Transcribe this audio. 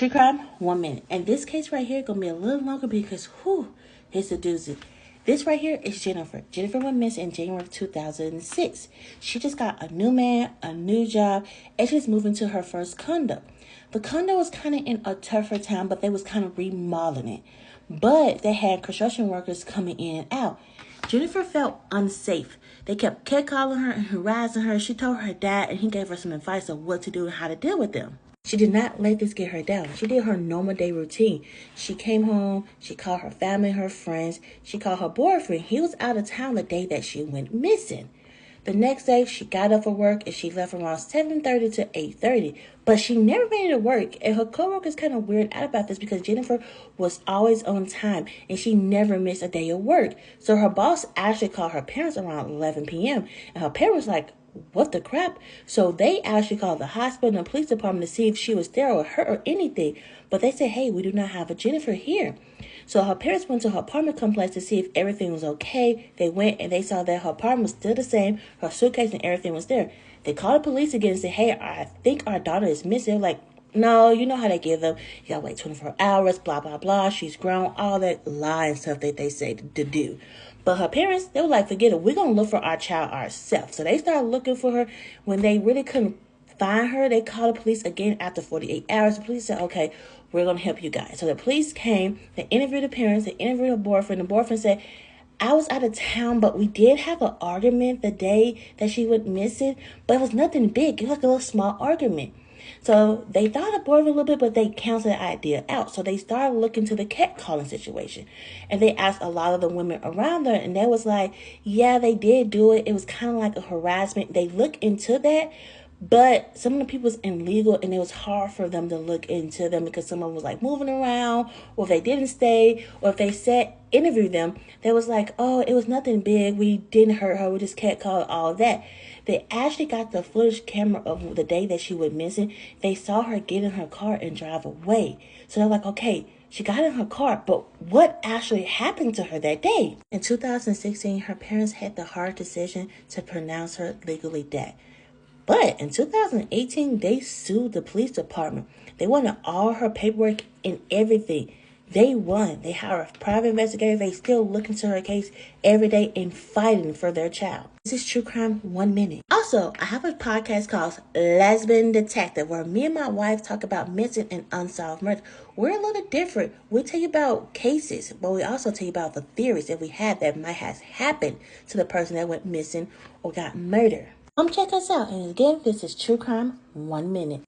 True crime, 1 minute. And this case right here gonna be a little longer because it's a doozy. This right here is Jennifer. Jennifer went missing in January of 2006. She just got a new man, a new job, and she's moving to her first condo. The condo was kind of in a tougher town, but they was kind of remodeling it. But they had construction workers coming in and out. Jennifer felt unsafe. They kept catcalling her and harassing her. She told her dad, and he gave her some advice of what to do and how to deal with them. She did not let this get her down. She did her normal day routine. She came home. She called her family, her friends. She called her boyfriend. He was out of town the day that she went missing. The next day, she got up for work and she left around 7:30 to 8:30. But she never made it to work. And her coworkers kind of weirded out about this because Jennifer was always on time and she never missed a day of work. So her boss actually called her parents around 11 p.m. And her parents were like, what the crap? So they actually called the hospital and the police department to see if she was there or hurt or anything. But they said, hey, we do not have a Jennifer here. So her parents went to her apartment complex to see if everything was okay. They went and they saw that her apartment was still the same. Her suitcase and everything was there. They called the police again and said, hey, I think our daughter is missing. They're like, no, you know how they give them. You gotta wait 24 hours, blah, blah, blah. She's grown, all that lying stuff that they say to do. But her parents, they were like, forget it. We're going to look for our child ourselves. So they started looking for her. When they really couldn't find her, they called the police again after 48 hours. The police said, okay, we're going to help you guys. So the police came, they interviewed the parents, they interviewed her boyfriend. The boyfriend said, I was out of town, but we did have an argument the day that she went missing. But it was nothing big. It was like a little small argument. So they thought of boyfriend a little bit, but they canceled the idea out. So they started looking to the catcalling situation. And they asked a lot of the women around her, and they was like, yeah, they did do it. It was kind of like a harassment. They looked into that, but some of the people was illegal, and it was hard for them to look into them because someone was like moving around, or if they didn't stay, or if they said interview them, they was like, oh, it was nothing big. We didn't hurt her. We just catcalled, all that. They actually got the footage camera of the day that she went missing. They saw her get in her car and drive away. So they're like, okay, she got in her car, but what actually happened to her that day? In 2016, her parents had the hard decision to pronounce her legally dead. But in 2018, they sued the police department. They wanted all her paperwork and everything. They won. They hired a private investigator. They still look into her case every day and fighting for their child. This is True Crime 1 Minute. Also, I have a podcast called Lesbian Detective where me and my wife talk about missing and unsolved murder. We're a little different. We tell you about cases, but we also tell you about the theories that we have that might have happened to the person that went missing or got murdered. Check us out. And again, this is True Crime 1 Minute.